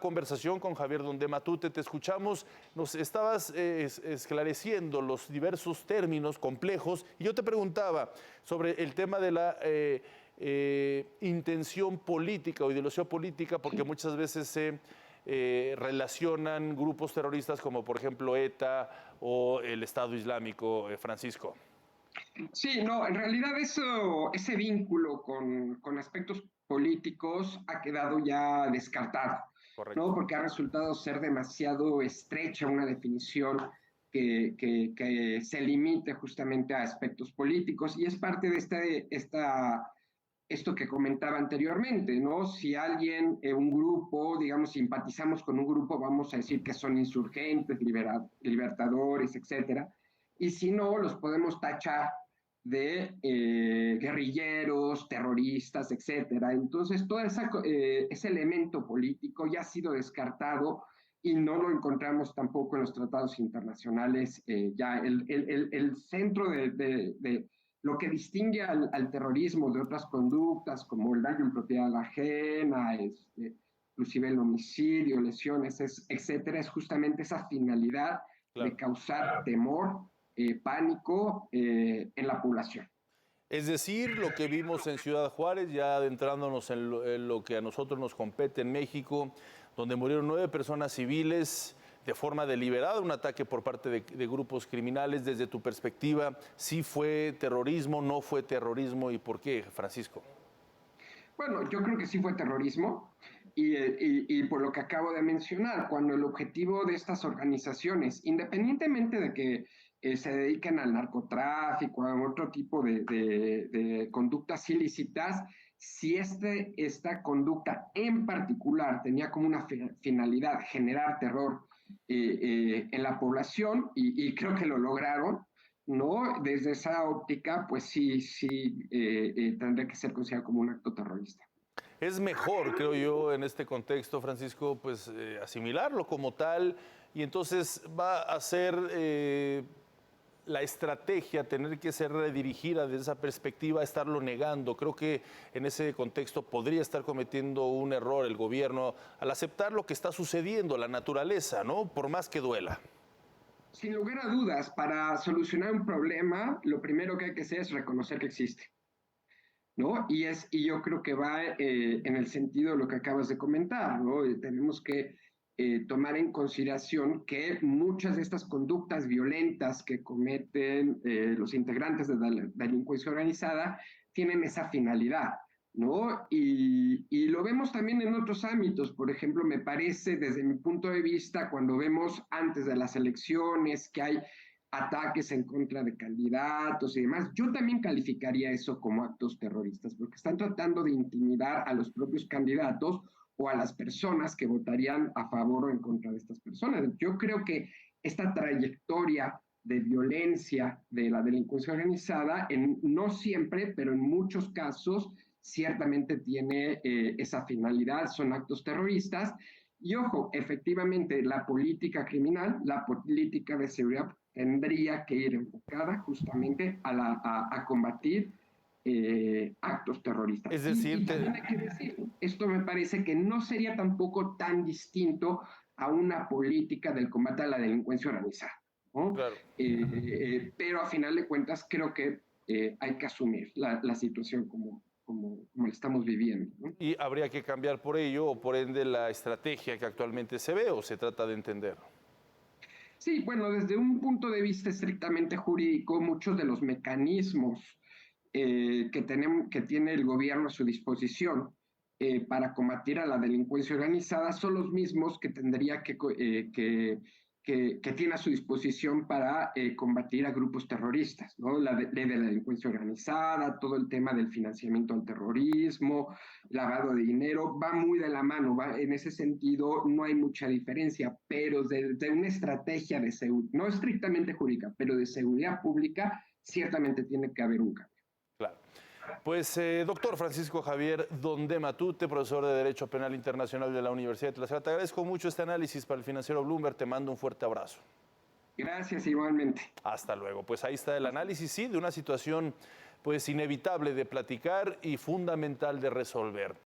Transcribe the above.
conversación con Javier Donde Matute. Te escuchamos, nos estabas esclareciendo los diversos términos complejos y yo te preguntaba sobre el tema de la intención política o ideología política, porque muchas veces se relacionan grupos terroristas como por ejemplo ETA o el Estado Islámico, Francisco. Sí, no, en realidad ese vínculo con aspectos políticos ha quedado ya descartado, Correcto. ¿no? Porque ha resultado ser demasiado estrecha una definición que se limite justamente a aspectos políticos y es parte de esto que comentaba anteriormente, ¿no? Si alguien, un grupo, digamos, simpatizamos con un grupo, vamos a decir que son insurgentes, libertadores, etcétera, y si no, los podemos tachar de guerrilleros, terroristas, etcétera. Entonces, todo ese elemento político ya ha sido descartado y no lo encontramos tampoco en los tratados internacionales. Ya el centro de lo que distingue al terrorismo de otras conductas, como el daño en propiedad ajena, inclusive el homicidio, lesiones, etcétera, es justamente esa finalidad de Claro. causar temor, pánico en la población. Es decir, lo que vimos en Ciudad Juárez, ya adentrándonos en lo que a nosotros nos compete en México, donde murieron 9 personas civiles de forma deliberada, un ataque por parte de grupos criminales. Desde tu perspectiva, ¿sí fue terrorismo, no fue terrorismo y por qué, Francisco? Bueno, yo creo que sí fue terrorismo y por lo que acabo de mencionar, cuando el objetivo de estas organizaciones, independientemente de que se dediquen al narcotráfico, a otro tipo de conductas ilícitas, si esta conducta en particular tenía como una finalidad generar terror en la población, y creo que lo lograron, ¿no? Desde esa óptica, pues sí, tendría que ser considerado como un acto terrorista. Es mejor, creo yo, en este contexto, Francisco, pues asimilarlo como tal y entonces va a ser la estrategia tener que ser redirigida desde esa perspectiva, estarlo negando. Creo que en ese contexto podría estar cometiendo un error el gobierno al aceptar lo que está sucediendo, la naturaleza, ¿no? Por más que duela. Sin lugar a dudas, para solucionar un problema, lo primero que hay que hacer es reconocer que existe, ¿no? Y yo creo que va en el sentido de lo que acabas de comentar, ¿no? Tenemos que tomar en consideración que muchas de estas conductas violentas que cometen los integrantes de la delincuencia organizada tienen esa finalidad, ¿no? Y lo vemos también en otros ámbitos. Por ejemplo, me parece, desde mi punto de vista, cuando vemos antes de las elecciones que hay ataques en contra de candidatos y demás, yo también calificaría eso como actos terroristas, porque están tratando de intimidar a los propios candidatos o a las personas que votarían a favor o en contra de estas personas. Yo creo que esta trayectoria de violencia de la delincuencia organizada, no siempre, pero en muchos casos, ciertamente tiene esa finalidad, son actos terroristas. Y ojo, efectivamente, la política criminal, la política de seguridad tendría que ir enfocada justamente a combatir actos terroristas. Es decir, Y también hay que decir, esto me parece que no sería tampoco tan distinto a una política del combate a la delincuencia organizada, ¿no? claro. Pero a final de cuentas creo que hay que asumir la situación como la estamos viviendo, ¿no? Y habría que cambiar por ello o por ende la estrategia que actualmente se ve o se trata de entender. Sí, bueno, desde un punto de vista estrictamente jurídico, muchos de los mecanismos que tiene el gobierno a su disposición para combatir a la delincuencia organizada son los mismos que tendría que tiene a su disposición para combatir a grupos terroristas, ¿no? Ley de la delincuencia organizada, todo el tema del financiamiento al terrorismo, lavado de dinero, va muy de la mano, en ese sentido no hay mucha diferencia, pero de una estrategia de seguridad, no estrictamente jurídica, pero de seguridad pública, ciertamente tiene que haber un cambio. Claro. Pues, doctor Francisco Javier Donde Matute, profesor de Derecho Penal Internacional de la Universidad de Tlaxcala, te agradezco mucho este análisis para el financiero Bloomberg, te mando un fuerte abrazo. Gracias, igualmente. Hasta luego. Pues ahí está el análisis, sí, de una situación pues inevitable de platicar y fundamental de resolver.